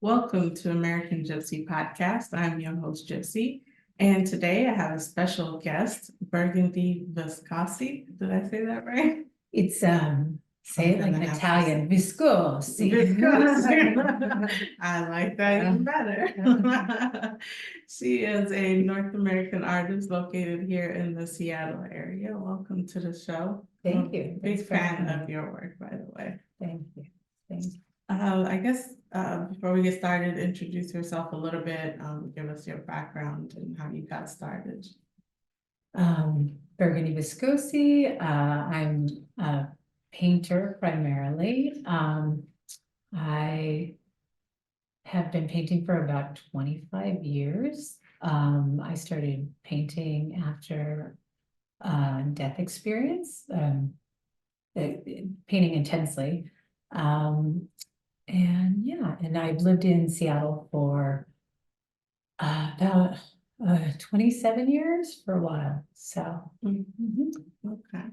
Welcome to American GypC Podcast. I'm your host, Gypsy, and today I have a special guest, Burgundy Viscosi. Did I say that right? It's say it like an Italian, Viscosi. Viscosi. I like that even better. She is a North American artist located here in the Seattle area. Welcome to the show. Thank you. Big fan of your work, by the way. Thank you. Thank you. I guess before we get started, introduce yourself a little bit, give us your background and how you got started. Burgundy Viscosi. I'm a painter primarily. I have been painting for about 25 years. I started painting after death experience, painting intensely. And I've lived in Seattle for about 27 years for a while. So, Okay.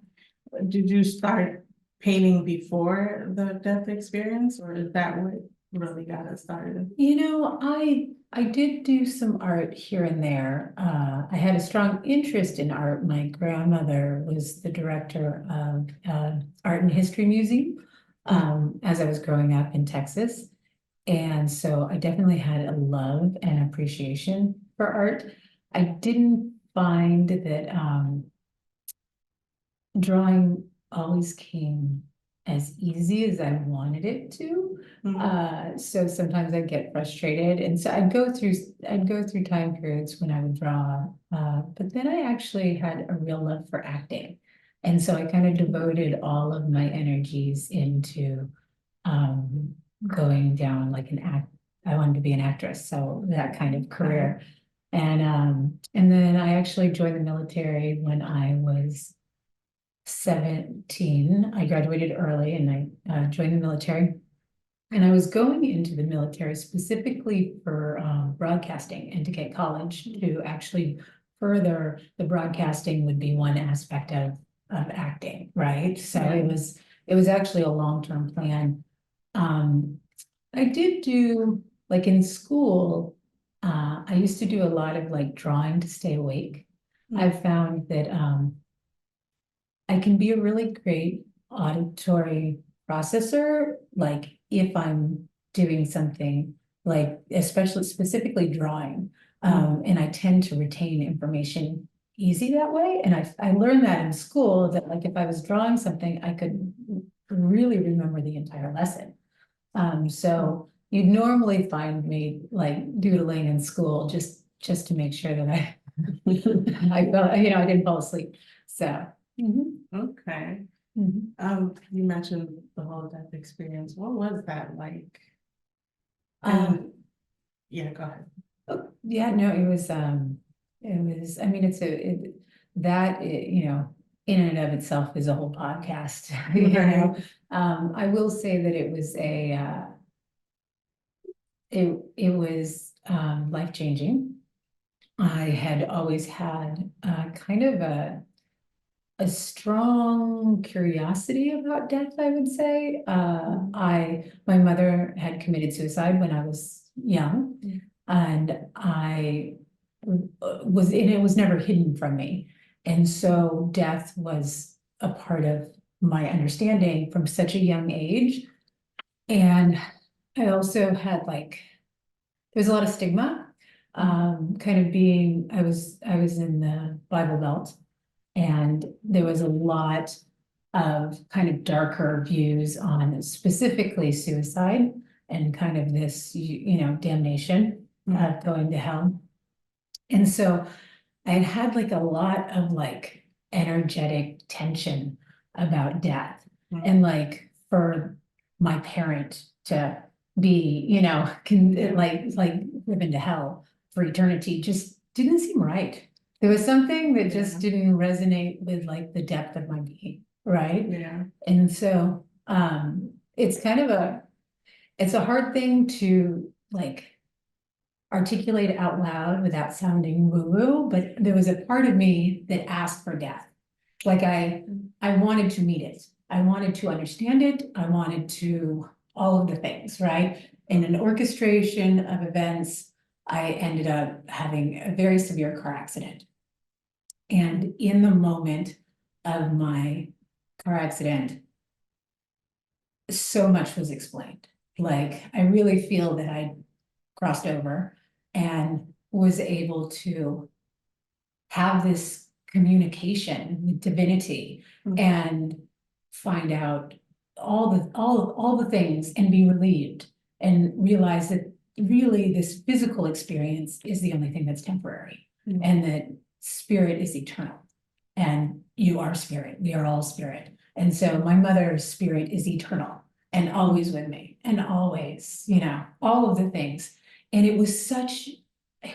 Did you start painting before the death experience, or is that what really got us started? you know, I did do some art here and there. I had a strong interest in art. My grandmother was the director of Art and History Museum as I was growing up in Texas. And so I definitely had a love and appreciation for art. I didn't find that drawing always came as easy as I wanted it to. So sometimes I'd get frustrated. And so I'd go through time periods when I would draw. But then I actually had a real love for acting. And so I kind of devoted all of my energies into going down like I wanted to be an actress, so that kind of career. And then I actually joined the military when I was 17. I graduated early and I joined the military. And I was going into the military specifically for broadcasting and to get college to actually further the broadcasting would be one aspect of acting, right? So it was actually a long-term plan. I did do, like in school, I used to do a lot of like drawing to stay awake. I've found that I can be a really great auditory processor, like if I'm doing something like, especially specifically drawing, and I tend to retain information easy that way. And I learned that in school, that like if I was drawing something, I could really remember the entire lesson. So you'd normally find me like doodling in school just to make sure that I I didn't fall asleep. So Okay. You mentioned the whole death experience. What was that like? Yeah, go ahead. Yeah, no, it was, I mean, in and of itself is a whole podcast. You know, I will say that it was it was life-changing. I had always had kind of a strong curiosity about death, I would say. My mother had committed suicide when I was young, and it was never hidden from me. And so death was a part of my understanding from such a young age. And I also had there's a lot of stigma, kind of being, I was in the Bible Belt, and there was a lot of kind of darker views on specifically suicide and kind of this, damnation, going to hell. And so I had like a lot of like energetic tension about death, and like for my parent to be, like driven to hell for eternity just didn't seem right. There was something that just didn't resonate with like the depth of my being, right? Yeah. And so it's kind of it's a hard thing to like articulate out loud without sounding woo-woo, but there was a part of me that asked for death. Like I wanted to meet it. I wanted to understand it. I wanted to all of the things, right? in an orchestration of events, I ended up having a very severe car accident. And in the moment of my car accident, so much was explained. Like, I really feel that I crossed over and was able to have this communication with divinity and find out all the things and be relieved and realize that really this physical experience is the only thing that's temporary and that spirit is eternal and you are spirit, we are all spirit. And so my mother's spirit is eternal and always with me and always, all of the things. And it was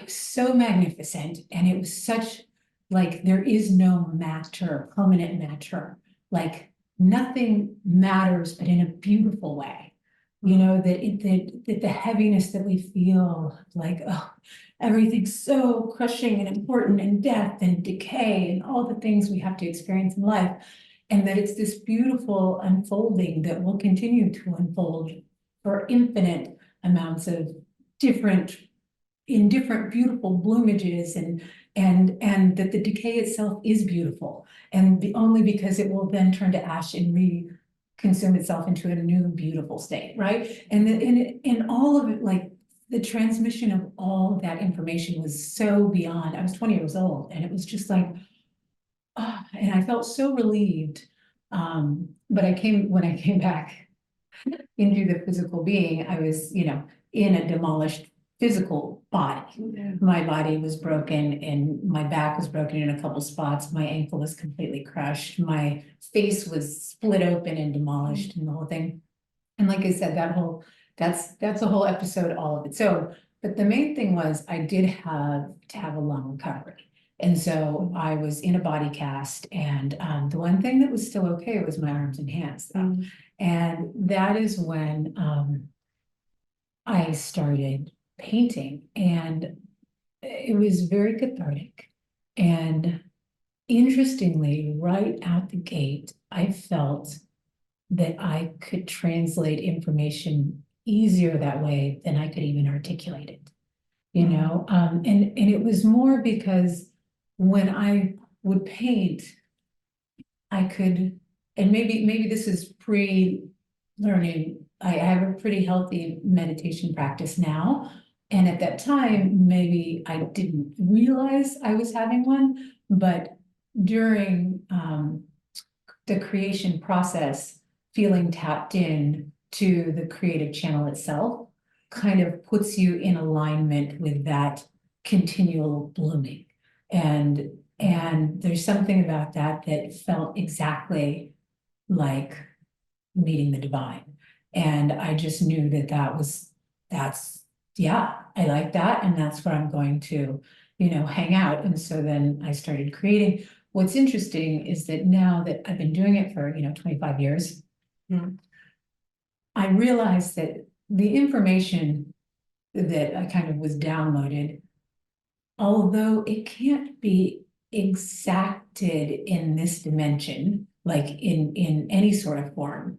so magnificent and it was such like there is no matter, permanent matter, like nothing matters, but in a beautiful way. That the heaviness that we feel like, oh, everything's so crushing and important and death and decay and all the things we have to experience in life. And that it's this beautiful unfolding that will continue to unfold for infinite amounts of different beautiful bloomages and that the decay itself is beautiful and only because it will then turn to ash and consume itself into a new beautiful state, right? And all of it, like the transmission of all of that information was so beyond. I was 20 years old and it was just like, oh, and I felt so relieved. But when I came back into the physical being, I was, in a demolished physical body. Yeah. My body was broken and my back was broken in a couple spots. My ankle was completely crushed. My face was split open and demolished and the whole thing. And like I said, that's a whole episode, all of it. So, but the main thing was I did have to have a lung recovery. And so I was in a body cast and the one thing that was still okay was my arms and hands though. And that is when I started painting and it was very cathartic. And interestingly, right out the gate, I felt that I could translate information easier that way than I could even articulate it, and it was more because when I would paint, I could, and maybe this is pre-learning. I have a pretty healthy meditation practice now. And at that time, maybe I didn't realize I was having one, but during the creation process, feeling tapped in to the creative channel itself kind of puts you in alignment with that continual blooming. And there's something about that felt exactly like meeting the divine. And I just knew I like that. And that's where I'm going to, hang out. And so then I started creating. What's interesting is that now that I've been doing it for, 25 years, I realized that the information that I kind of was downloaded, although it can't be exacted in this dimension, like in any sort of form,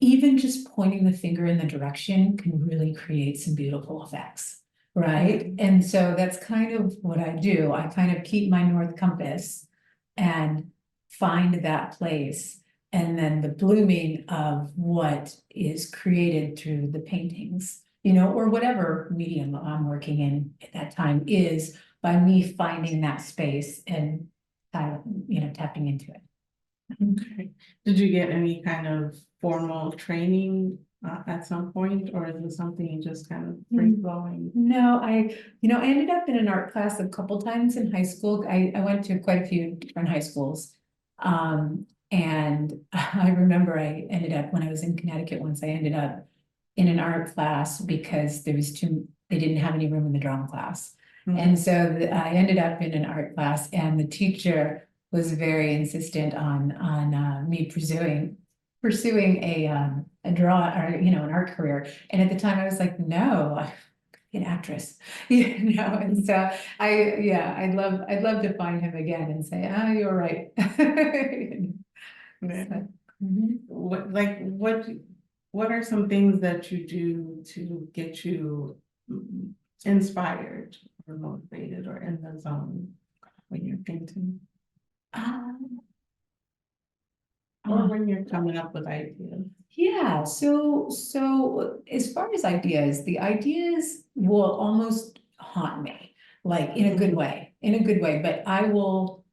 even just pointing the finger in the direction can really create some beautiful effects, right? And so that's kind of what I do. I kind of keep my North Compass and find that place. And then the blooming of what is created through the paintings, or whatever medium I'm working in at that time is by me finding that space and tapping into it. Okay. Did you get any kind of formal training at some point, or is it something you just kind of free flowing? No, I ended up in an art class a couple times in high school. I went to quite a few different high schools. And I remember I ended up, when I was in Connecticut once, I ended up in an art class because they didn't have any room in the drama class. And so I ended up in an art class and the teacher was very insistent on me pursuing a draw or an art career. And at the time I was like, no, I'm an actress, and so I'd love to find him again and say, oh, you're right. Yeah. So, What what are some things that you do to get you inspired or motivated or in the zone when you're painting? Um, Or uh, when you're coming up with ideas? Yeah, so as far as ideas, the ideas will almost haunt me, like in a good way, but I'll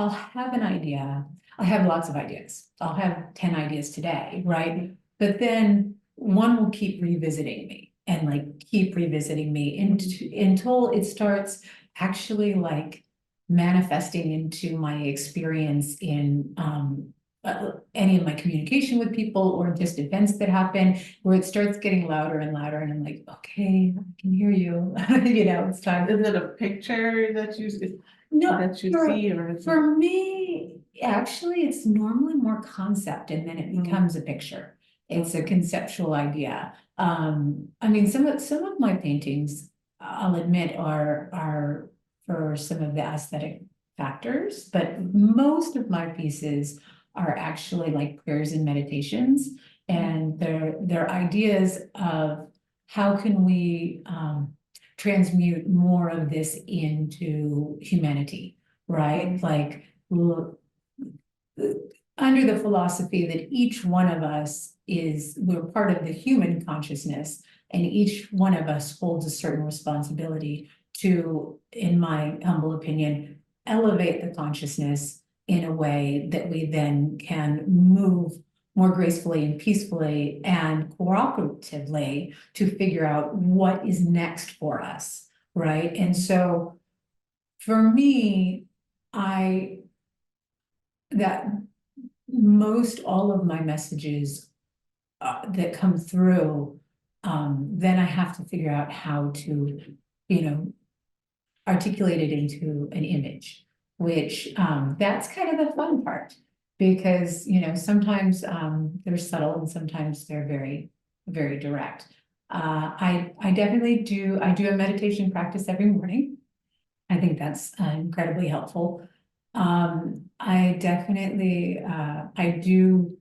have an idea. I have lots of ideas. I'll have 10 ideas today, right? But then one will keep revisiting me and like keep revisiting me until it starts actually like manifesting into my experience in any of my communication with people or just events that happen where it starts getting louder and louder and I'm like, okay, I can hear you. It's time. Is it a picture that you see or is it? For me, actually, it's normally more concept and then it becomes a picture. It's a conceptual idea. I mean, some of my paintings, I'll admit, are for some of the aesthetic factors, but most of my pieces are actually like prayers and meditations, and they're ideas of how can we transmute more of this into humanity, right? Like under the philosophy that each one of us we're part of the human consciousness, and each one of us holds a certain responsibility to, in my humble opinion, elevate the consciousness in a way that we then can move more gracefully and peacefully and cooperatively to figure out what is next for us, right? And so for me, that most all of my messages that come through, then I have to figure out how to, articulate it into an image, which that's kind of the fun part because, sometimes they're subtle and sometimes they're very, very direct. I definitely I do a meditation practice every morning. I think that's incredibly helpful. I definitely, I do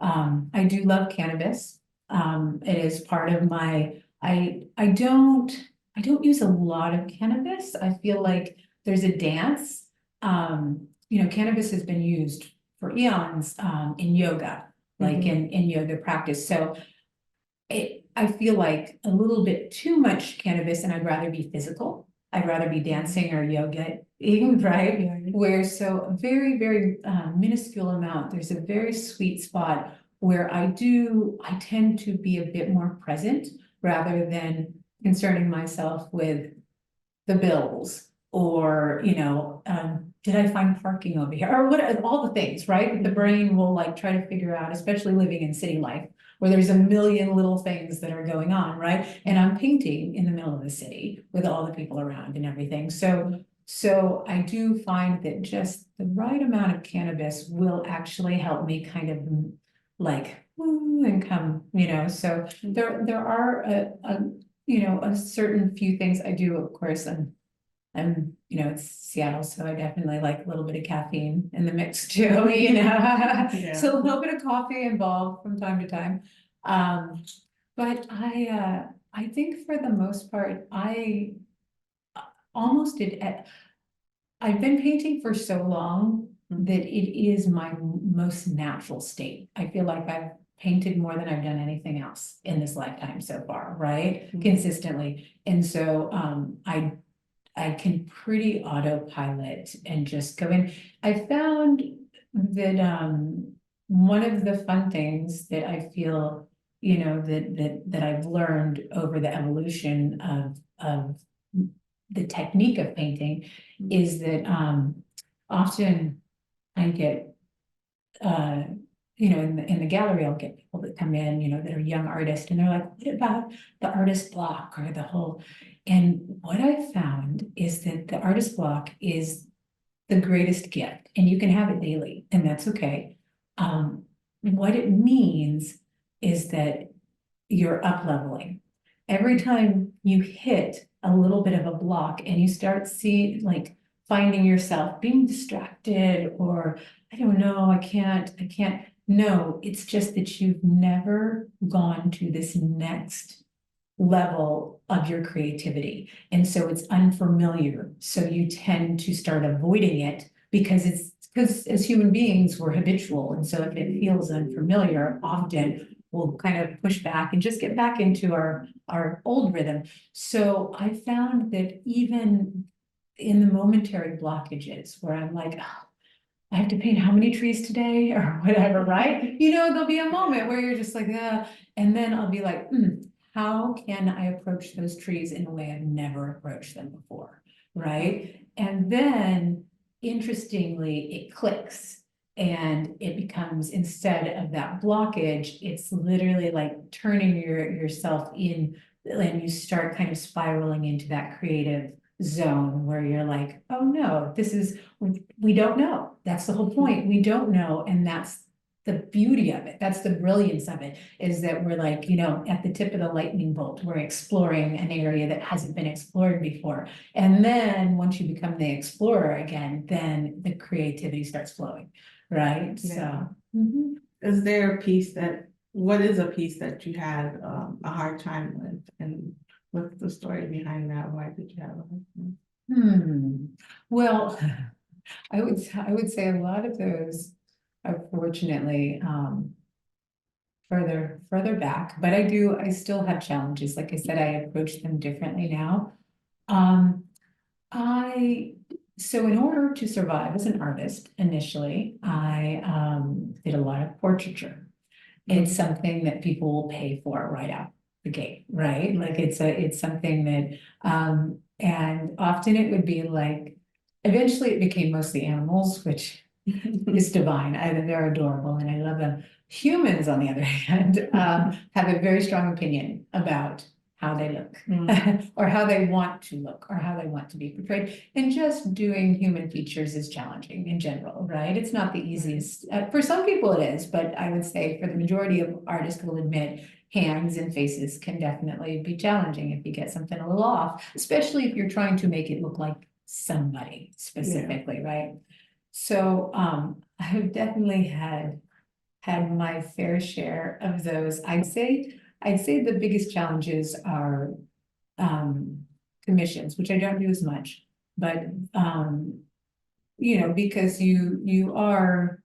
love cannabis. It is part of I don't use a lot of cannabis. I feel like there's a dance. Cannabis has been used for eons, in yoga, like in yoga practice. So I feel like a little bit too much cannabis and I'd rather be physical. I'd rather be dancing or yoga, right? Yeah. Where so a very, very minuscule amount, there's a very sweet spot where I tend to be a bit more present rather than concerning myself with the bills or, did I find parking over here or what, all the things, right? The brain will like try to figure out, especially living in city life, where there's a million little things that are going on, right? And I'm painting in the middle of the city with all the people around and everything. So I do find that just the right amount of cannabis will actually help me kind of like and come, so there are a certain few things I do. Of course, it's Seattle, so I definitely like a little bit of caffeine in the mix too, Yeah. So a little bit of coffee involved from time to time. But I think for the most part, I almost did. I've been painting for so long that it is my most natural state. I feel like I've painted more than I've done anything else in this lifetime so far, right? Consistently. And so I can pretty autopilot and just go in. I found that one of the fun things that I feel, that I've learned over the evolution of the technique of painting is that often I get in the gallery, I'll get people that come in, that are young artists, and they're like, what about the artist block or the whole? And what I found is that the artist block is the greatest gift, and you can have it daily, and that's okay. What it means is that you're up leveling. Every time you hit a little bit of a block and you start finding yourself being distracted or I don't know, I can't, No, it's just that you've never gone to this next level of your creativity. And so it's unfamiliar. So you tend to start avoiding it because as human beings, we're habitual. And so if it feels unfamiliar, often we'll kind of push back and just get back into our old rhythm. So I found that even in the momentary blockages where I'm like, "Oh, I have to paint how many trees today or whatever, right? There'll be a moment where you're just like, and then I'll be like, how can I approach those trees in a way I've never approached them before, right? And then interestingly, it clicks and it becomes, instead of that blockage, it's literally like turning yourself in, and you start kind of spiraling into that creative zone where you're like, oh no, we don't know. That's the whole point. We don't know. And that's the beauty of it. That's the brilliance of it, is that we're like, at the tip of the lightning bolt, we're exploring an area that hasn't been explored before. And then once you become the explorer again, then the creativity starts flowing, right? Yeah. So. Mhm. Is there a piece what is a piece that you had a hard time with, and what's the story behind that? Why did you have a hard time? Well, I would say a lot of those are fortunately further back, but I still have challenges. Like I said, I approach them differently now. Um, so in order to survive as an artist, initially, I did a lot of portraiture. It's something that people will pay for right out the gate, right? Like it's something that, and often it would be like, eventually it became mostly animals, which is divine. They're adorable and I love them. Humans, on the other hand, have a very strong opinion about how they look or how they want to look or how they want to be portrayed. And just doing human features is challenging in general, right? It's not the easiest. For some people it is, but I would say for the majority of artists will admit hands and faces can definitely be challenging if you get something a little off, especially if you're trying to make it look like somebody specifically, right? So I've definitely had my fair share of those. I'd say the biggest challenges are commissions, which I don't do as much, but because you are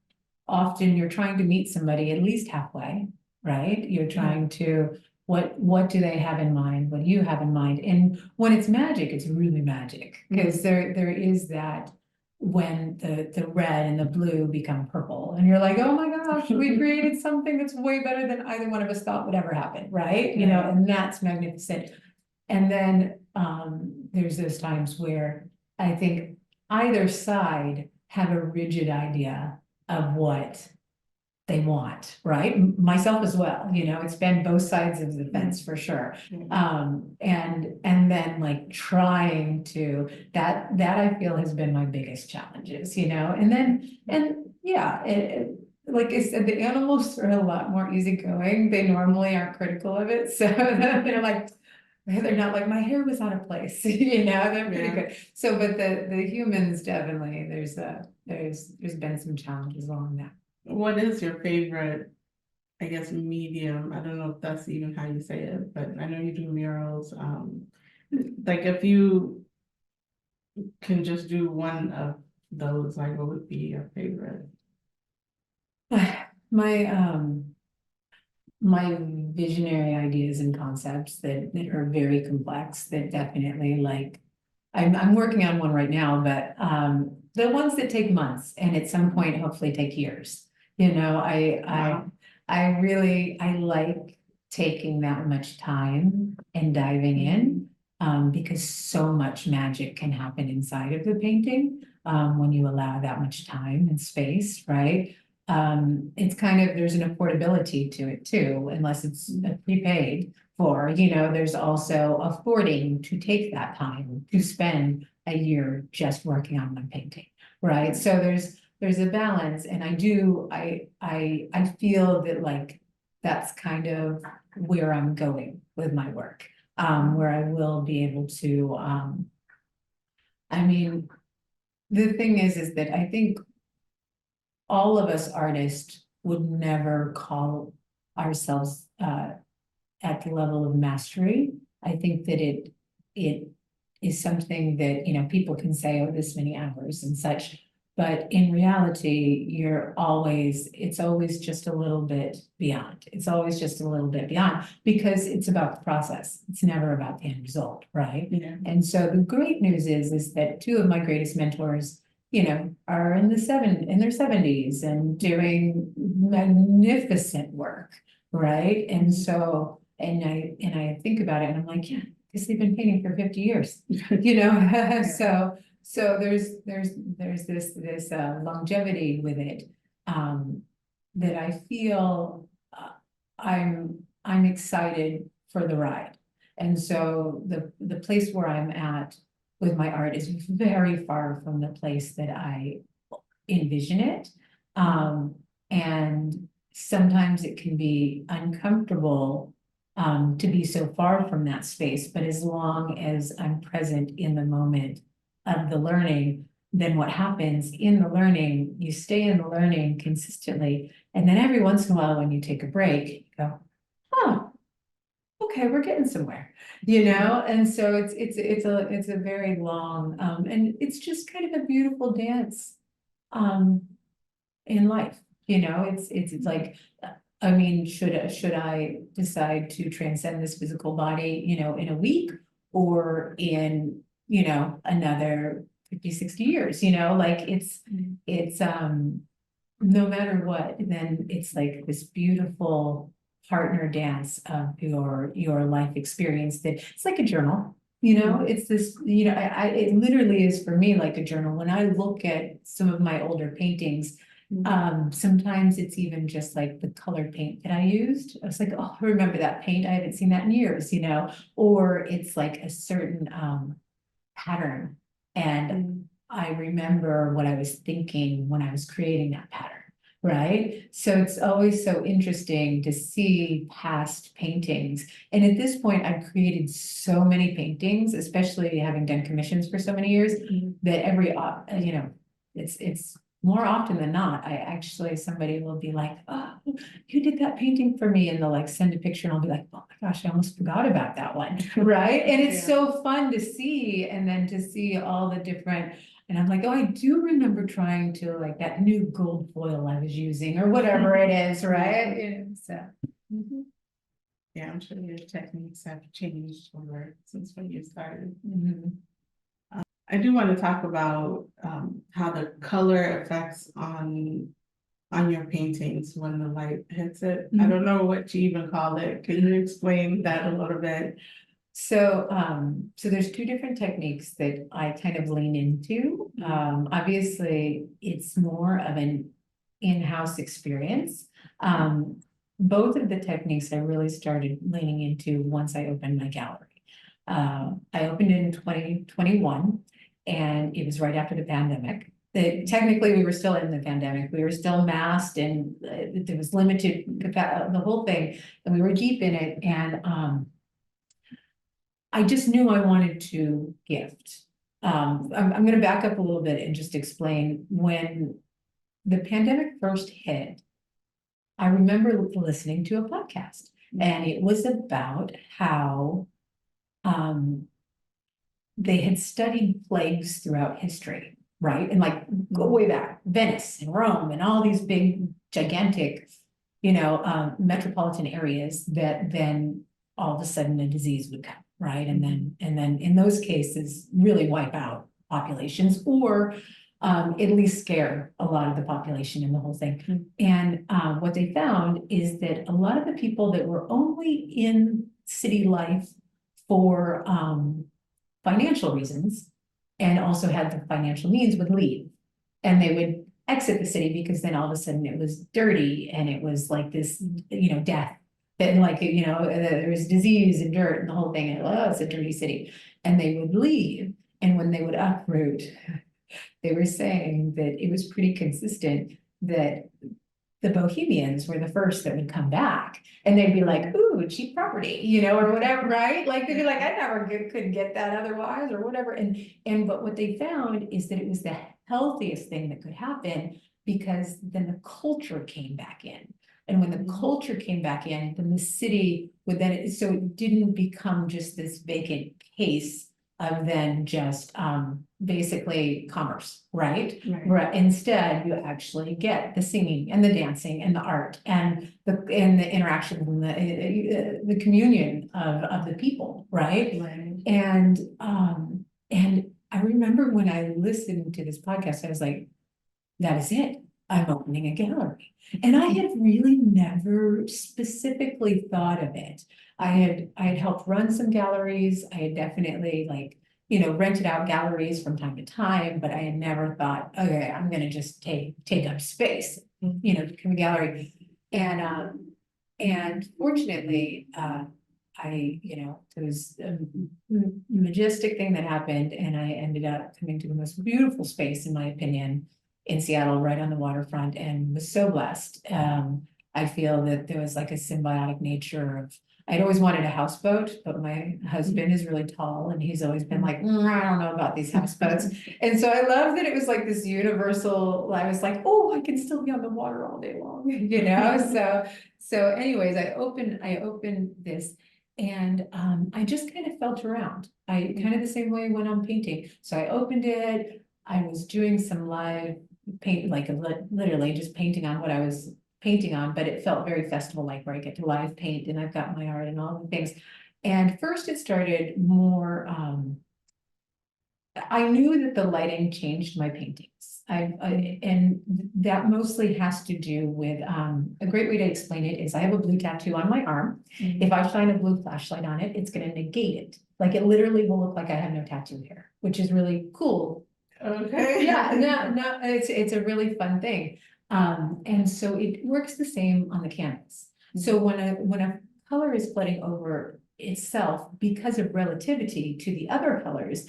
often you're trying to meet somebody at least halfway, right? You're trying to what do they have in mind? What do you have in mind? And when it's magic, it's really magic because there is that when the red and the blue become purple and you're like, oh my gosh, we created something that's way better than either one of us thought would ever happen, right? And that's magnificent. And then there's those times where I think either side have a rigid idea of what they want, right? Myself as well, it's been both sides of the fence for sure. And then like trying to that I feel has been my biggest challenges, and yeah, like I said, the animals are a lot more easygoing. They normally aren't critical of it. So they're like, they're not like my hair was out of place, they're pretty good. So, but the humans definitely, there's been some challenges along that. What is your favorite, I guess, medium? I don't know if that's even how you say it, but I know you do murals. Like if you can just do one of those, like what would be your favorite? My visionary ideas and concepts that are very complex, that definitely like I'm working on one right now, but the ones that take months and at some point hopefully take years. I really like taking that much time and diving in because so much magic can happen inside of the painting when you allow that much time and space, right? It's kind of, there's an affordability to it too, unless it's prepaid for, there's also affording to take that time to spend a year just working on one painting, right? So there's a balance, and I feel that like that's kind of where I'm going with my work, where I will be able to I mean, the thing is that I think all of us artists would never call ourselves at the level of mastery. I think that it is something that, you know, people can say, oh, this many hours and such. But in reality, it's always just a little bit beyond. It's always just a little bit beyond because it's about the process. It's never about the end result, right? Yeah. And so the great news is that two of my greatest mentors, you know, are in their 70s and doing magnificent work, right? And so, and I think about it and I'm like, yeah, because they've been painting for 50 years, you know, so there's this longevity with it, that I feel, I'm excited for the ride. And so the place where I'm at with my art is very far from the place that I envision it. And sometimes it can be uncomfortable to be so far from that space, but as long as I'm present in the moment of the learning, then what happens in the learning, you stay in the learning consistently. And then every once in a while, when you take a break, you go, oh, okay, we're getting somewhere, you know? And so it's a very long, and it's just kind of a beautiful dance, in life, you know, it's like, I mean, should I decide to transcend this physical body, you know, in a week or in, you know, another 50, 60 years, you know, like it's no matter what, then it's like this beautiful partner dance of your life experience that it's like a journal, you know, it's this, you know, it literally is for me like a journal. When I look at some of my older paintings, sometimes it's even just like the colored paint that I used. I was like, oh, I remember that paint. I haven't seen that in years, you know, or it's like a certain pattern. And I remember what I was thinking when I was creating that pattern, right? So it's always so interesting to see past paintings. And at this point, I've created so many paintings, especially having done commissions for so many years, that every, you know, it's more often than not, somebody will be like, oh, you did that painting for me. And they'll like send a picture and I'll be like, oh my gosh, I almost forgot about that one. Right. And it's so fun to see. And then to see all the different, and I'm like, oh, I do remember trying to like that new gold foil I was using or whatever it is. Right. Yeah, so. Yeah, I'm sure your techniques have changed since when you started. I do want to talk about how the color affects on your paintings when the light hits it. I don't know what you even call it. Can you explain that a little bit? So, so there's two different techniques that I kind of lean into. Obviously, it's more of an in-house experience. Both of the techniques I really started leaning into once I opened my gallery. I opened it in 2021. And it was right after the pandemic. Technically, we were still in the pandemic. We were still masked and there was limited, the whole thing, and we were deep in it. And I just knew I wanted to gift. I'm going to back up a little bit and just explain when the pandemic first hit. I remember listening to a podcast, and it was about how they had studied plagues throughout history, right? And like go way back, Venice and Rome and all these big, gigantic, you know, metropolitan areas that then all of a sudden a disease would come, right? And then in those cases really wipe out populations or at least scare a lot of the population and the whole thing. And what they found is that a lot of the people that were only in city life for financial reasons and also had the financial means would leave, and they would exit the city because then all of a sudden it was dirty and it was like this, you know, death, that like, you know, there was disease and dirt and the whole thing, and oh, it's a dirty city, and they would leave. And when they would uproot, they were saying that it was pretty consistent that the Bohemians were the first that would come back, and they'd be like, ooh, cheap property, you know, or whatever, right? Like, they'd be like, I never could get that otherwise or whatever. But what they found is that it was the healthiest thing that could happen because then the culture came back in. And when the culture came back in, then the city would then, so it didn't become just this vacant case of then just basically commerce, right? Right. Instead, you actually get the singing and the dancing and the art and the interaction and the communion of the people, right? Right. And I remember when I listened to this podcast, I was like, that is it. I'm opening a gallery. And I had really never specifically thought of it. I had helped run some galleries. I had definitely rented out galleries from time to time, but I had never thought, okay, I'm gonna just take up space, become a gallery. And fortunately, there was a majestic thing that happened, and I ended up coming to the most beautiful space, in my opinion, in Seattle, right on the waterfront, and was so blessed. I feel that there was like a symbiotic nature of, I'd always wanted a houseboat, but my husband is really tall and he's always been like, I don't know about these houseboats. And so I love that it was like this universal, I was like, oh, I can still be on the water all day long, So anyways, I opened this, and I just kind of felt around. I kind of the same way when I'm painting. So I opened it, I was doing some live paint, like literally just painting on what I was painting on, but it felt very festival-like, where I get to live paint and I've got my art and all the things. And first it started more, I knew that the lighting changed my paintings. And that mostly has to do with, a great way to explain it is I have a blue tattoo on my arm. If I shine a blue flashlight on it, it's gonna negate it. Like it literally will look like I have no tattoo here, which is really cool. Okay. Yeah, no, it's a really fun thing. And so it works the same on the canvas. So when a color is flooding over itself because of relativity to the other colors,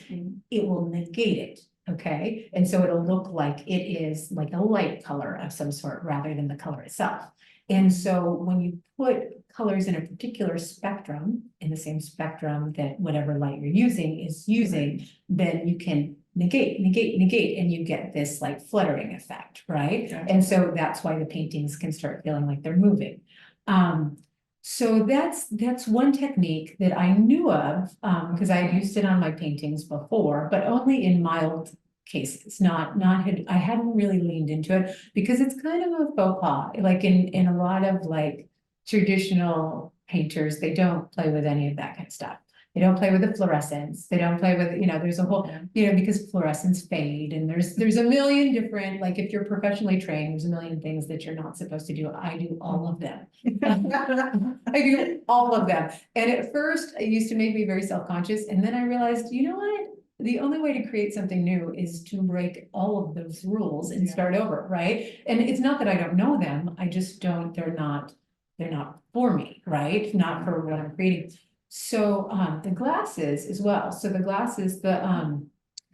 it will negate it. Okay. And so it'll look like it is like a light color of some sort rather than the color itself. And so when you put colors in a particular spectrum, in the same spectrum that whatever light you're using is using, then you can negate, and you get this like fluttering effect, right? Gotcha. And so that's why the paintings can start feeling like they're moving. So that's one technique that I knew of, because I had used it on my paintings before, but only in mild cases, I hadn't really leaned into it because it's kind of a faux pas. Like in a lot of like traditional painters, they don't play with any of that kind of stuff. They don't play with the fluorescence. They don't play with, there's a whole, because fluorescents fade, and there's a million different, like if you're professionally trained, there's a million things that you're not supposed to do. I do all of them. I do all of them. And at first it used to make me very self-conscious. And then I realized, you know what? The only way to create something new is to break all of those rules and start over, right? And it's not that I don't know them. I just don't, they're not for me, right? Not for what I'm creating. So the glasses as well. So the glasses, the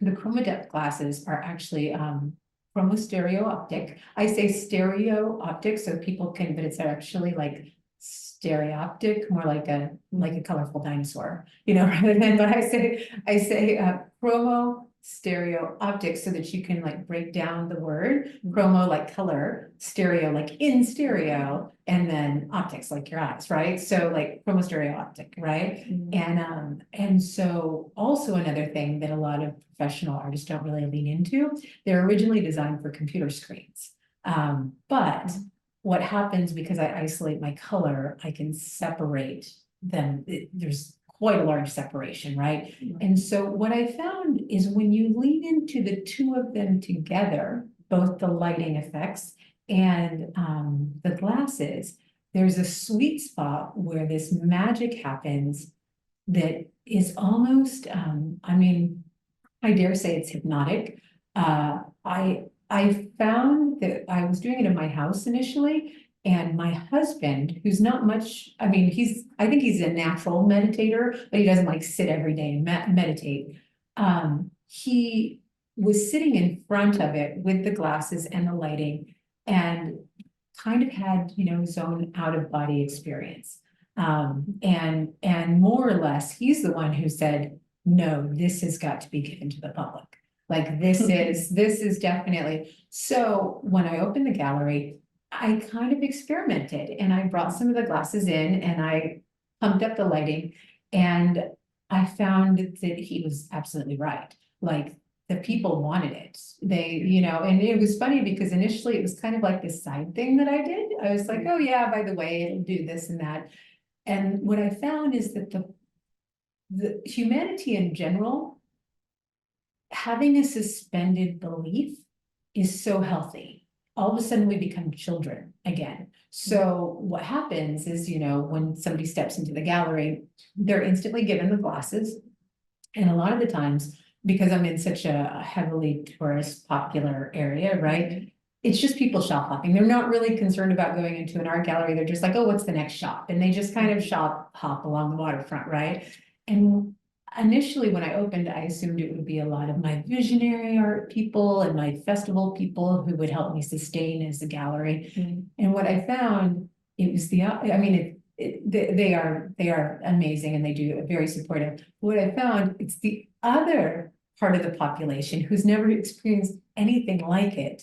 ChromaDepth glasses are actually chromostereooptic. I say stereo optic so people can, but it's actually like stereoptic, more like a colorful dinosaur, rather than, but I say chromo stereo optics so that you can like break down the word chromo, like color, stereo, like in stereo, and then optics, like your eyes, right? So like chromo stereo optic, right? And so also another thing that a lot of professional artists don't really lean into, they're originally designed for computer screens. But what happens because I isolate my color, I can separate them. There's quite a large separation, right? And so what I found is when you lean into the two of them together, both the lighting effects and the glasses, there's a sweet spot where this magic happens that is almost, I dare say it's hypnotic. I found that I was doing it in my house initially, and my husband, who's not much, I think he's a natural meditator, but he doesn't like sit every day and meditate. He was sitting in front of it with the glasses and the lighting, and kind of had, his own out of body experience. And more or less, he's the one who said, no, this has got to be given to the public. Like this is definitely, so when I opened the gallery, I kind of experimented and I brought some of the glasses in and I pumped up the lighting. And I found that he was absolutely right. Like the people wanted it. They, and it was funny because initially it was kind of like this side thing that I did. I was like, oh yeah, by the way, it'll do this and that. And what I found is that the humanity in general, having a suspended belief is so healthy. All of a sudden we become children again. So what happens is, when somebody steps into the gallery, they're instantly given the glasses. And a lot of the times, because I'm in such a heavily tourist popular area, right? It's just people shop hopping. They're not really concerned about going into an art gallery. They're just like, oh, what's the next shop? And they just kind of hop along the waterfront, right? And initially when I opened, I assumed it would be a lot of my visionary art people and my festival people who would help me sustain as a gallery. And what I found, it was they are amazing and they do very supportive. What I found, it's the other part of the population who's never experienced anything like it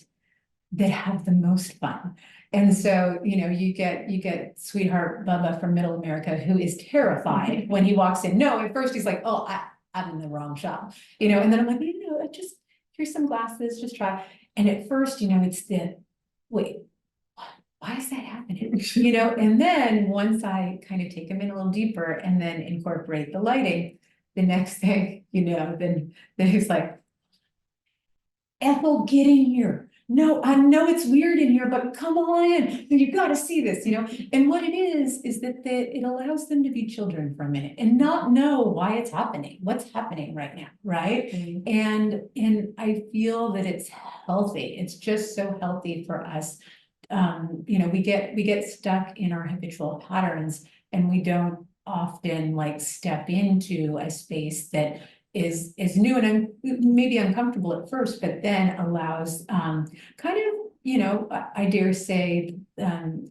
that have the most fun. And so, you get sweetheart Bubba from Middle America who is terrified when he walks in. No, at first he's like, oh, I'm in the wrong shop, and then I'm like, just here's some glasses, just try. And at first, it's wait, why is that happening? And then once I kind of take him in a little deeper and then incorporate the lighting, the next thing, then he's like, Ethel, get in here. No, I know it's weird in here, but come on in. You got to see this, And what it is that it allows them to be children for a minute and not know why it's happening, what's happening right now, right? And I feel that it's healthy. It's just so healthy for us. We get stuck in our habitual patterns and we don't often step into a space that is new and maybe uncomfortable at first, but then allows kind of, I dare say,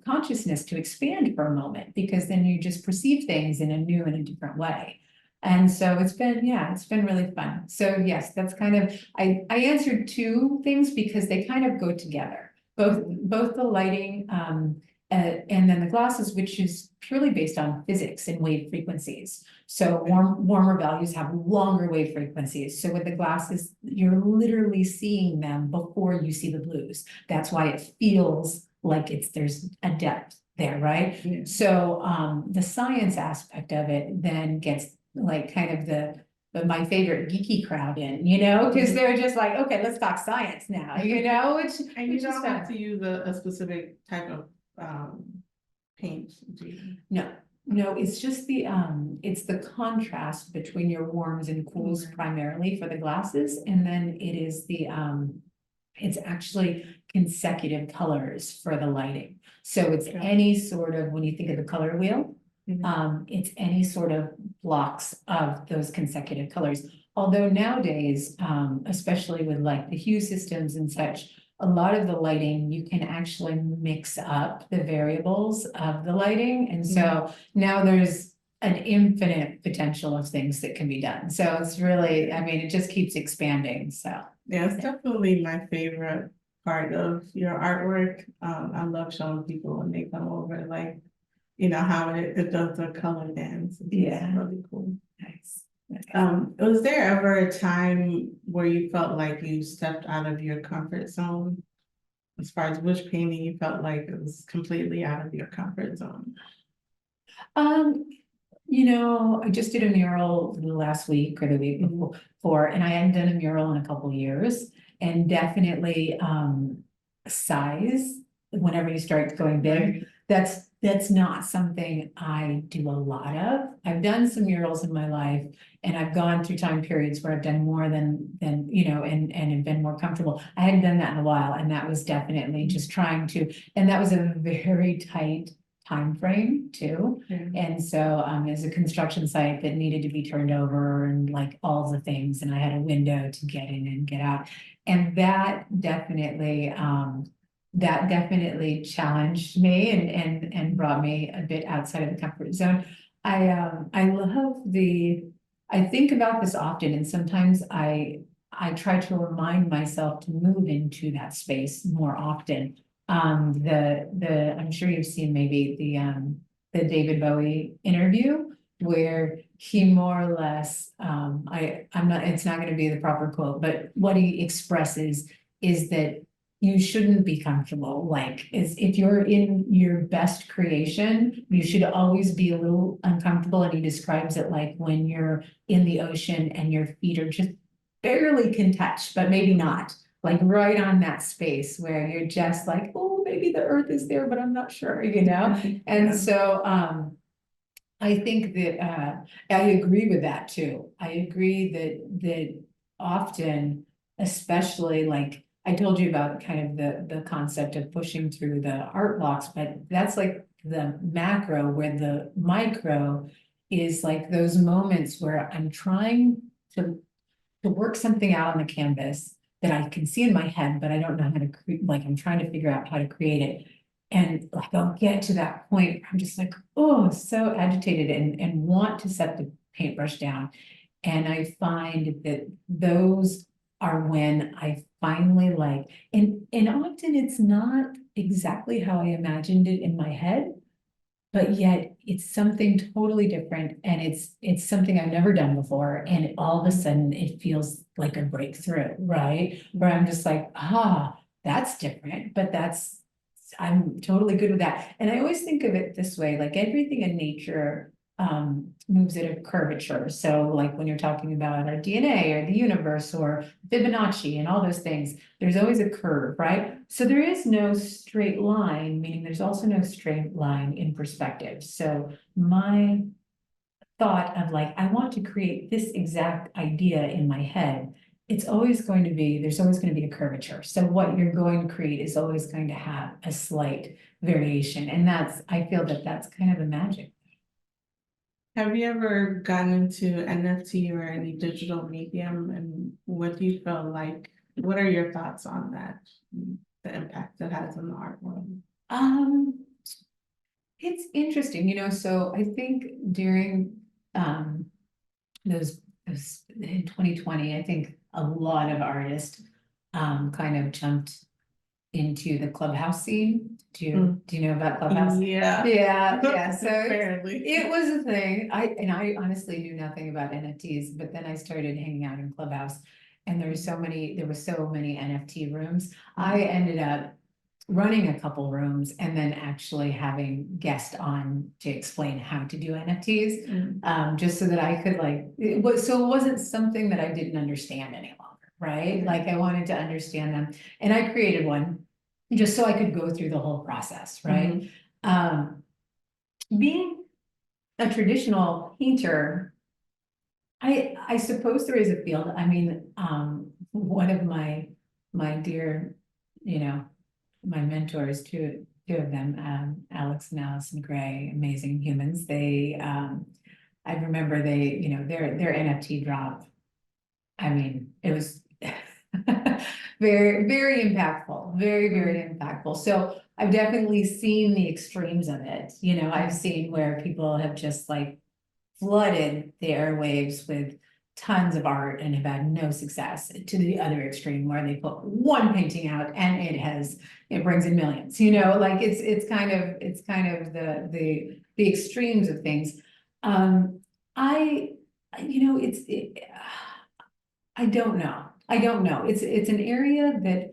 consciousness to expand for a moment, because then you just perceive things in a new and a different way. And so it's been really fun. So yes, that's kind of, I answered two things because they kind of go together. Both the lighting and then the glasses, which is purely based on physics and wave frequencies. So warmer values have longer wave frequencies. So with the glasses, you're literally seeing them before you see the blues. That's why it feels like there's a depth there, right? Yeah. So the science aspect of it then gets kind of my favorite geeky crowd in, because they're just like, okay, let's talk science now, which and you don't have to use a specific type of paint. No, it's just it's the contrast between your warms and cools primarily for the glasses, and then it is it's actually consecutive colors for the lighting. So it's any sort of, when you think of the color wheel, it's any sort of blocks of those consecutive colors. Although nowadays, especially with the hue systems and such, a lot of the lighting, you can actually mix up the variables of the lighting. And so now there's an infinite potential of things that can be done. So it's really, it just keeps expanding. So yeah, it's definitely my favorite part of your artwork. I love showing people when they come over, how it does the color dance. It's really cool. Nice. Was there ever a time where you felt like you stepped out of your comfort zone, as far as which painting you felt like it was completely out of your comfort zone? I just did a mural last week or the week before, and I hadn't done a mural in a couple of years, and definitely size, whenever you start going big, that's not something I do a lot of. I've done some murals in my life, and I've gone through time periods where I've done more than and have been more comfortable. I hadn't done that in a while, and that was definitely just trying to, and that was a very tight time frame too. And so as a construction site that needed to be turned over and all the things, and I had a window to get in and get out, and that definitely challenged me and brought me a bit outside of the comfort zone. I think about this often, and sometimes I I try to remind myself to move into that space more often. I'm sure you've seen maybe the David Bowie interview where he more or less, I'm not, it's not gonna be the proper quote, but what he expresses is that you shouldn't be comfortable, like, is if you're in your best creation, you should always be a little uncomfortable, and he describes it like when you're in the ocean and your feet are just barely can touch, but maybe not, like right on that space where you're just like, oh, maybe the earth is there, but I'm not sure, you know? And Yeah. so, I think that, I agree with that too. I agree that often, especially like, I told you about kind of the concept of pushing through the art blocks, but that's like the macro, where the micro is like those moments where I'm trying to work something out on the canvas that I can see in my head, but I don't know how to create, like I'm trying to figure out how to create it. And like I'll get to that point where I'm just like, oh, so agitated and want to set the paintbrush down. And I find that those are when I finally like, and often it's not exactly how I imagined it in my head, but yet it's something totally different, and it's something I've never done before, and all of a sudden it feels like a breakthrough, right? Where I'm just like, that's different, but I'm totally good with that. And I always think of it this way, like everything in nature moves at a curvature. So like when you're talking about our DNA or the universe or Fibonacci and all those things, there's always a curve, right? So there is no straight line, meaning there's also no straight line in perspective. So my thought of like, I want to create this exact idea in my head, there's always going to be a curvature. So what you're going to create is always going to have a slight variation. And I feel that that's kind of the magic. Have you ever gotten into NFT or any digital medium, and what do you feel like, what are your thoughts on that? The impact it has on the art world? It's interesting, so I think during those in 2020, I think a lot of artists kind of jumped into the Clubhouse scene. Do you know about Clubhouse? Yeah. Yeah, so Apparently. it was a thing. I honestly knew nothing about NFTs, but then I started hanging out in Clubhouse, and there were so many NFT rooms. I ended up running a couple rooms and then actually having guests on to explain how to do NFTs, just so that I could it wasn't something that I didn't understand any longer, right? Like I wanted to understand them, and I created one just so I could go through the whole process, right? Being a traditional painter, I suppose there is a field. I mean, one of my dear, my mentors, two of them, Alex and Allison Gray, amazing humans. I remember their NFT drop. I mean, it was very, very impactful, very, very impactful. So I've definitely seen the extremes of it. I've seen where people have just like flooded the airwaves with tons of art and have had no success, to the other extreme where they put one painting out and it brings in millions, like it's kind of the extremes of things. I don't know. It's an area that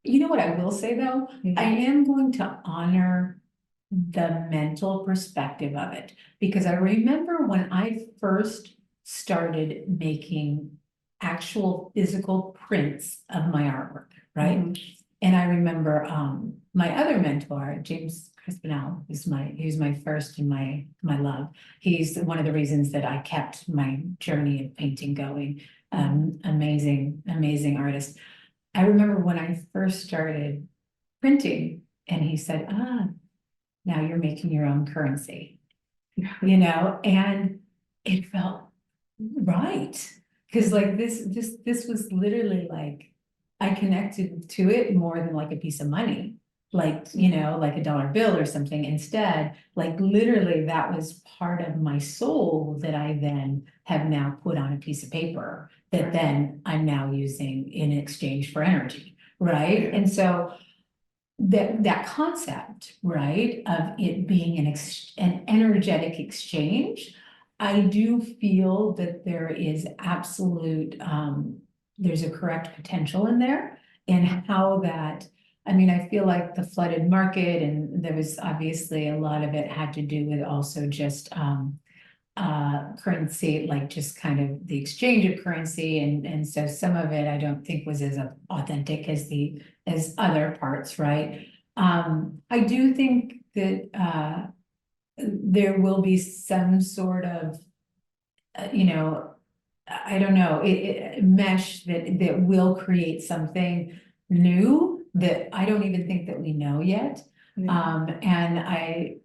you know what I will say though? I am going to honor the mental perspective of it, because I remember when I first started making actual physical prints of my artwork, right? And I remember my other mentor, James Crispinell, he's my first and my love. He's one of the reasons that I kept my journey of painting going. Amazing artist. I remember when I first started printing, and he said, now you're making your own currency, and it felt right. Because like this was literally like, I connected to it more than like a piece of money. like, you know, like a dollar bill or something. Instead, like literally that was part of my soul that I then have now put on a piece of paper that Right. then I'm now using in exchange for energy, right? Yeah. And so that concept, right, of it being an energetic exchange, I do feel that there is absolute, there's a correct potential in there, and how that, I mean, I feel like the flooded market, and there was obviously a lot of it had to do with also just, currency, like just kind of the exchange of currency, and so some of it I don't think was as authentic as other parts, right? I do think that there will be some sort of you know, I don't know, mesh that will create something new that I don't even think that we know yet. Yeah. And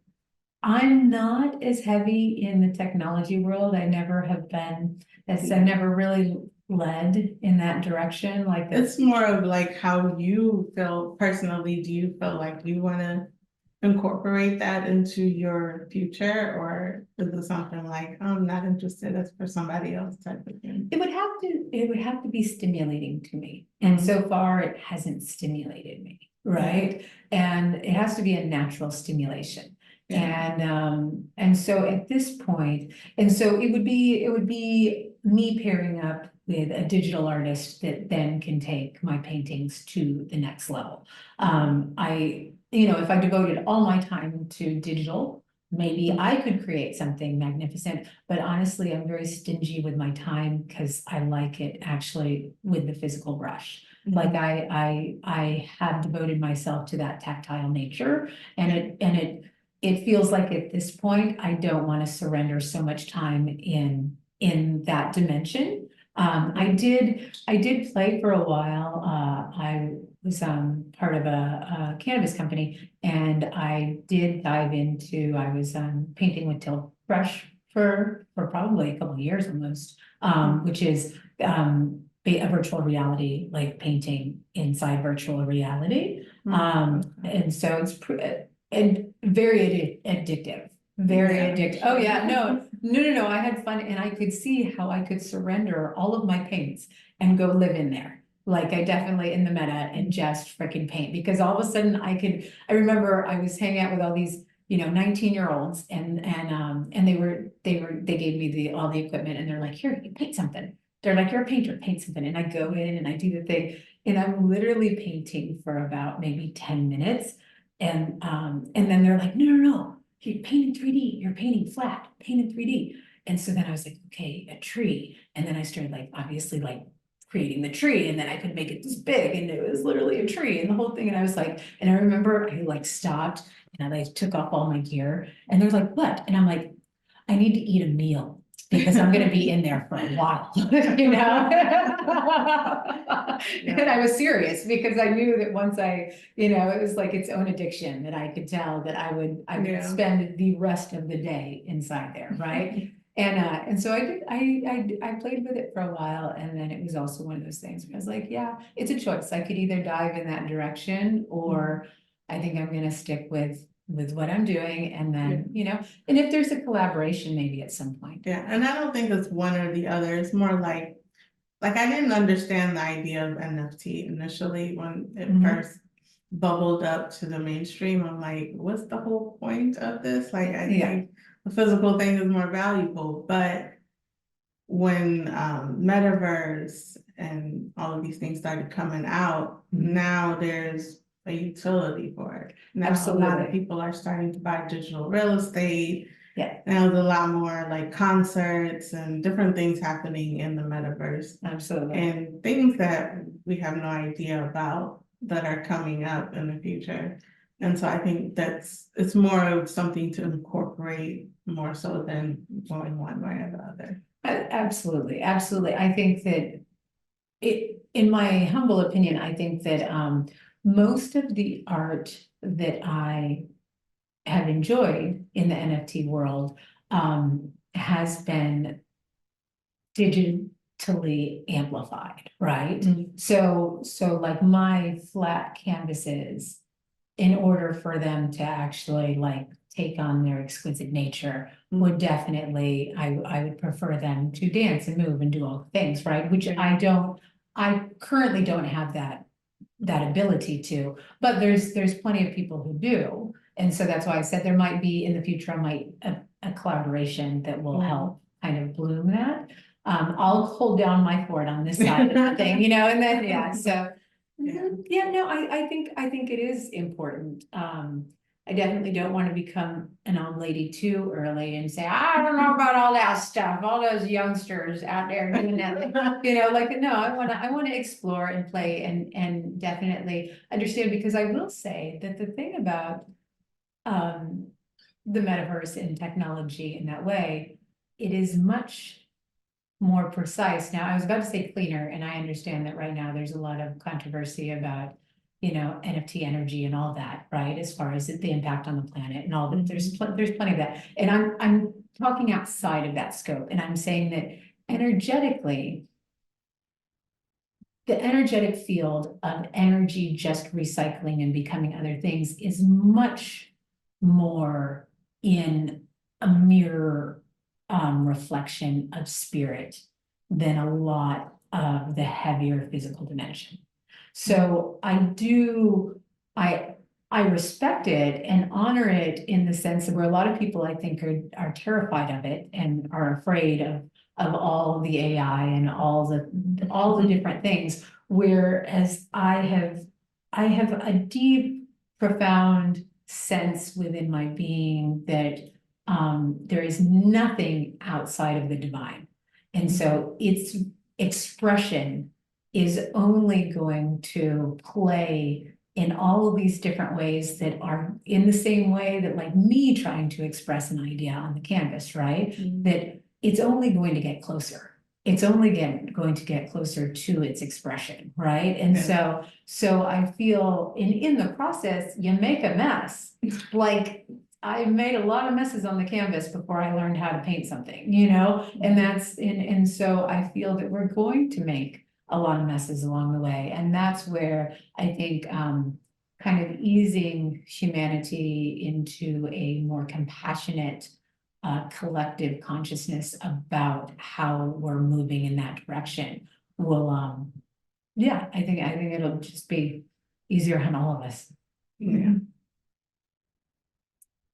I'm not as heavy in the technology world. I never have been, as I never really led in that direction. Like It's more of like how you feel personally. Do you feel like you want to incorporate that into your future, or is it something like I'm not interested, that's for somebody else type of thing? it would have to be stimulating to me. And so far it hasn't stimulated me, right? And it has to be a natural stimulation. Yeah. And so at this point, and so it would be me pairing up with a digital artist that then can take my paintings to the next level. You know, if I devoted all my time to digital, maybe I could create something magnificent, but honestly, I'm very stingy with my time because I like it actually with the physical brush. Like I have devoted myself to that tactile nature, and it feels like at this point, I don't want to surrender so much time in that dimension. I did play for a while. I was part of a cannabis company, and I did dive into, I was painting with tilt brush for probably a couple of years almost, which is a virtual reality, like painting inside virtual reality. And so it's and very addictive. Very addictive. Oh yeah, no. I had fun, and I could see how I could surrender all of my paints and go live in there. Like I definitely in the meta and just freaking paint, because all of a sudden I remember I was hanging out with all these, you know, 19-year-olds, and they gave me all the equipment, and they're like, here, you paint something. They're like, you're a painter, paint something. And I go in and I do the thing, and I'm literally painting for about maybe 10 minutes. And then they're like, no. You're painting 3D, you're painting flat, paint in 3D. And so then I was like, okay, a tree. And then I started like, obviously like creating the tree, and then I could make it this big, and it was literally a tree and the whole thing. And I was like, and I remember I like stopped and I like took off all my gear, and they're like, what? And I'm like, I need to eat a meal because I'm gonna be in there for a while, you know? And I was serious because I knew that once you know, it was like its own addiction, that I could tell that I would spend the rest of the day inside there, right? And so I played with it for a while, and then it was also one of those things where I was like, yeah, it's a choice. I could either dive in that direction, or I think I'm gonna stick with what I'm doing, and then, you know, and if there's a collaboration, maybe at some point. Yeah, and I don't think it's one or the other. It's more like I didn't understand the idea of NFT initially when it first bubbled up to the mainstream. I'm like, what's the whole point of this? Like, I think the physical thing is more valuable. But when Metaverse and all of these things started coming out, now there's a utility for it. Now a lot of people are starting to buy digital real estate. Yeah. Now there's a lot more like concerts and different things happening in the metaverse. Absolutely. And things that we have no idea about that are coming up in the future. And so I think it's more of something to incorporate more so than going one way or the other. Absolutely. I think that in my humble opinion, I think that most of the art that I have enjoyed in the NFT world has been digitally amplified, right? So like my flat canvases in order for them to actually like take on their exquisite nature, would definitely, I would prefer them to dance and move and do all the things, right? Which I currently don't have that ability to, but there's plenty of people who do. And so that's why I said there might be in the future, a collaboration that will help kind of bloom that. I'll hold down my fort on this side of the thing, you know, and then, yeah, so. Yeah, no, I think it is important. I definitely don't want to become an old lady too early and say, I don't know about all that stuff, all those youngsters out there doing that. You know, like, no, I wanna explore and play and definitely understand, because I will say that the thing about the metaverse and technology in that way, it is much more precise. Now, I was about to say cleaner, and I understand that right now there's a lot of controversy about, you know, NFT energy and all that, right? As far as the impact on the planet and all that, there's plenty of that. And I'm talking outside of that scope, and I'm saying that energetically, the energetic field of energy just recycling and becoming other things is much more in a mirror reflection of spirit than a lot of the heavier physical dimension. So I respect it and honor it in the sense of where a lot of people I think are terrified of it and are afraid of all the AI and all the different things. Whereas I have a deep, profound sense within my being that there is nothing outside of the divine. And so its expression is only going to play in all of these different ways that are in the same way that like me trying to express an idea on the canvas, right? That it's only going to get closer. It's only going to get closer to its expression, right? And so I feel in the process, you make a mess. Like I made a lot of messes on the canvas before I learned how to paint something, you know, and so I feel that we're going to make a lot of messes along the way. And that's where I think kind of easing humanity into a more compassionate collective consciousness about how we're moving in that direction will yeah, I think it'll just be easier on all of us. Yeah.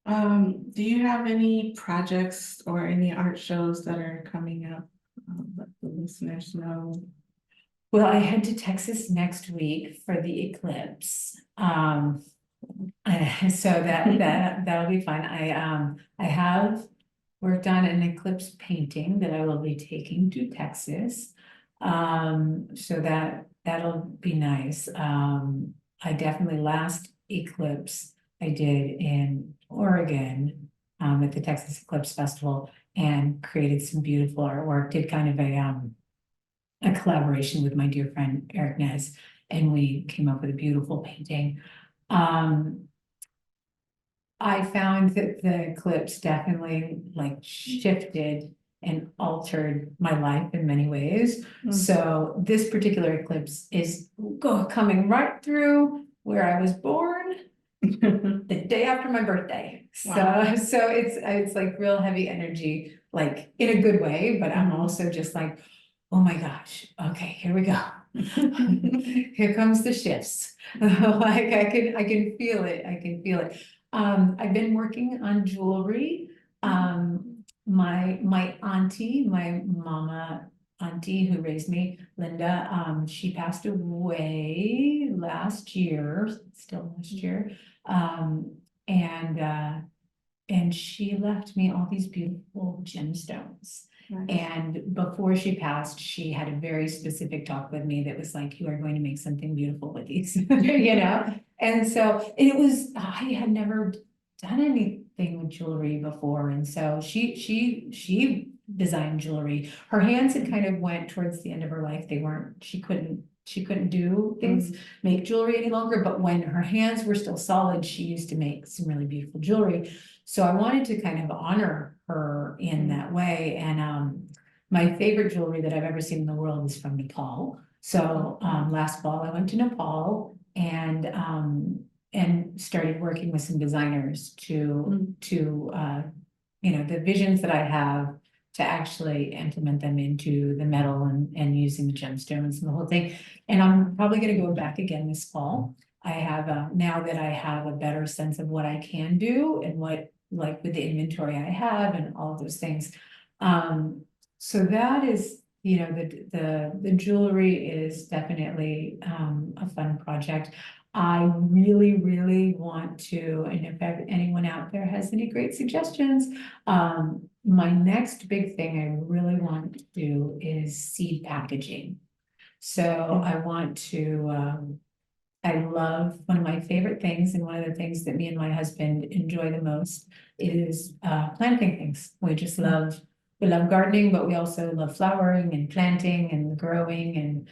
Do you have any projects or any art shows that are coming up? Let the listeners know. Well, I head to Texas next week for the eclipse. So that'll be fun. I have worked on an eclipse painting that I will be taking to Texas. So that'll be nice. I definitely last eclipse I did in Oregon at the Texas Eclipse Festival and created some beautiful artwork, did kind of a collaboration with my dear friend Eric Nez, and we came up with a beautiful painting. I found that the eclipse definitely like shifted and altered my life in many ways. So this particular eclipse is coming right through where I was born the day after my birthday. Wow. So it's like real heavy energy, like in a good way, but I'm also just like, oh my gosh, okay, here we go. Here comes the shifts. Like I can feel it. I can feel it. I've been working on jewelry. My auntie, my mama auntie who raised me, Linda, she passed away last year, still last year. And she left me all these beautiful gemstones. Nice. And before she passed, she had a very specific talk with me that was like, you are going to make something beautiful with these, you know? And so it was, I had never done anything with jewelry before. And so she designed jewelry. Her hands had kind of went towards the end of her life. She couldn't do things, make jewelry any longer. But when her hands were still solid, she used to make some really beautiful jewelry. So I wanted to kind of honor her in that way. And my favorite jewelry that I've ever seen in the world is from Nepal. So last fall I went to Nepal and and started working with some designers to the visions that I have to actually implement them into the metal and using the gemstones and the whole thing. And I'm probably gonna go back again this fall. I have, now that I have a better sense of what I can do and what, like with the inventory I have and all of those things. So that is, the jewelry is definitely a fun project. I really, really want to, and if anyone out there has any great suggestions, my next big thing I really want to do is seed packaging. So I want to, I love, one of my favorite things, and one of the things that me and my husband enjoy the most is planting things. We just love, we love gardening, but we also love flowering and planting and growing and,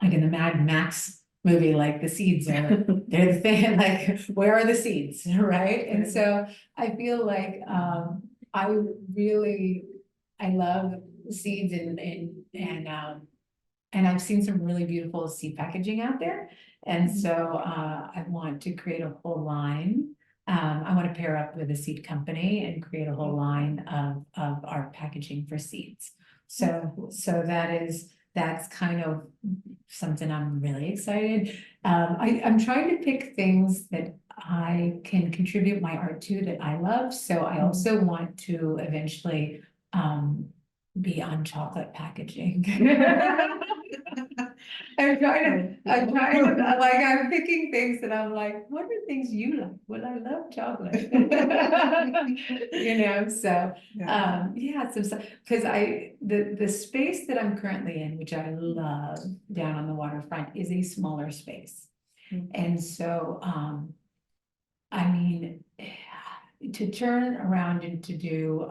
like in the Mad Max movie, like the seeds are, they're the thing, like, where are the seeds, right? And so I feel like I really, I love seeds and I've seen some really beautiful seed packaging out there. And so I want to create a whole line. I want to pair up with a seed company and create a whole line of our packaging for seeds. So that's kind of something I'm really excited. I'm trying to pick things that I can contribute my art to that I love. So I also want to eventually be on chocolate packaging. I'm picking things that I'm like, what are things you like? Well, I love chocolate. Because the space that I'm currently in, which I love down on the waterfront, is a smaller space. And so, I mean, to turn around and to do,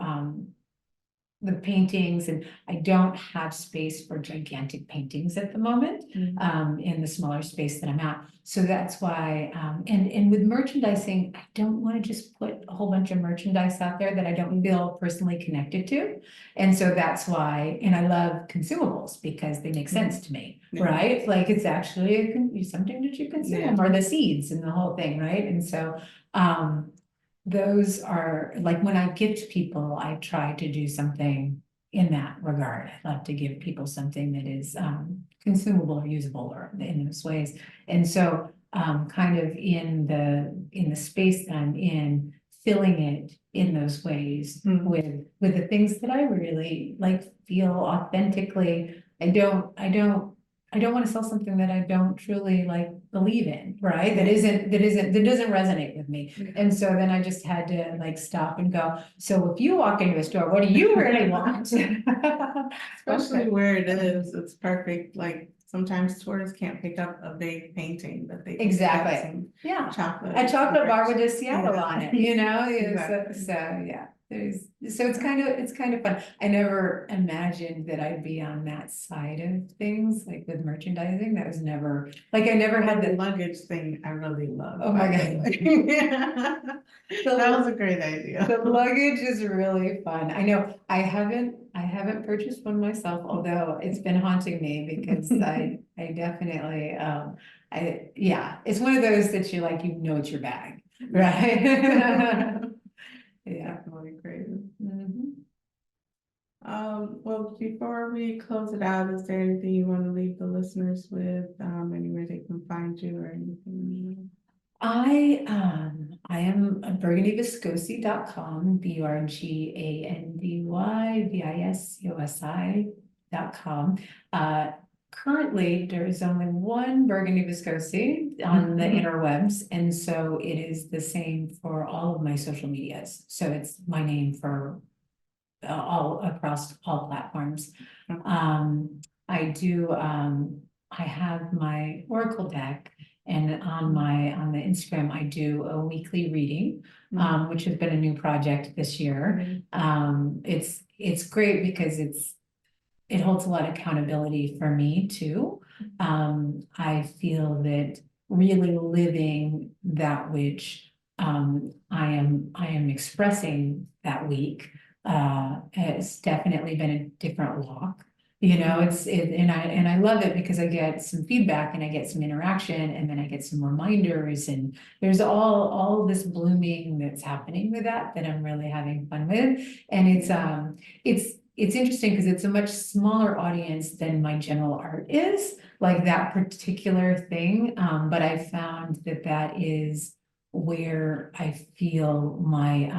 the paintings, and I don't have space for gigantic paintings at the moment, in the smaller space that I'm at. So that's why, and with merchandising, I don't want to just put a whole bunch of merchandise out there that I don't feel personally connected to. And so that's why, and I love consumables because they make sense to me, right? Like it's actually something that you consume, or the seeds and the whole thing, right? And so, those are like when I gift people, I try to do something in that regard. I love to give people something that is consumable or usable or in those ways. And so kind of in the space that I'm in, filling it in those ways with the things that I really like, feel authentically. I don't want to sell something that I don't truly like believe in, right? That doesn't resonate with me. And so then I just had to like stop and go, so if you walk into a store, what do you really want? Especially where it is, it's perfect. Like sometimes tourists can't pick up a big painting, but they can pick up some chocolate. A chocolate bar with a Seattle on it, Exactly. So yeah. It's kind of fun. I never imagined that I'd be on that side of things, like with merchandising. That was never, like, I never had the luggage thing. I really love. Oh my God. That was a great idea. The luggage is really fun. I know I haven't purchased one myself, although it's been haunting me because I definitely, it's one of those that you like, it's your bag, right? Yeah. Definitely great. Well, before we close it out, is there anything you want to leave the listeners with? Anywhere they can find you or anything? I am burgandyviscosi.com, burgandyviscosi.com. Currently, there is only one Burgundy Viscosi on the interwebs, and so it is the same for all of my social medias. So it's my name for all across all platforms. I do. I have my Oracle deck, and on the Instagram, I do a weekly reading, which has been a new project this year. It's great because it holds a lot of accountability for me too. I feel that really living that which I am expressing that week has definitely been a different walk You know, and I love it because I get some feedback and I get some interaction and then I get some reminders and there's all this blooming that's happening with that I'm really having fun with. And it's interesting because it's a much smaller audience than my general art is, like that particular thing. But I found that is where I feel my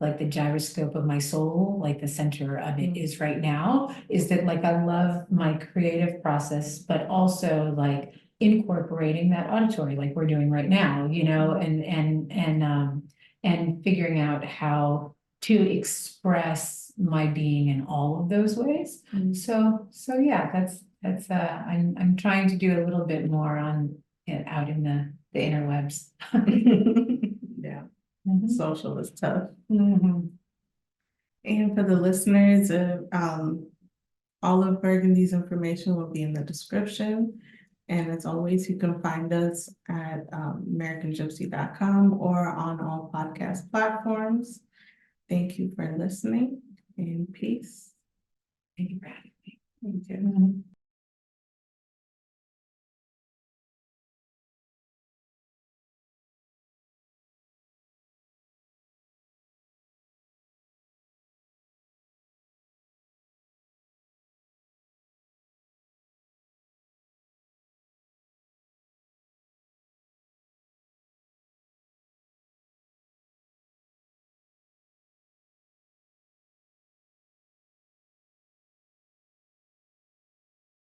like the gyroscope of my soul, like the center of it is right now, is that like I love my creative process, but also like incorporating that auditory like we're doing right now, you know, and figuring out how to express my being in all of those ways. So yeah, that's I'm trying to do a little bit more on it out in the interwebs. Yeah, Mhm. social is tough. Mhm. And for the listeners, all of Burgundy's information will be in the description. And as always, you can find us at AmericanGypC.com or on all podcast platforms. Thank you for listening and peace. Thank you for having me. Thank you. Mhm.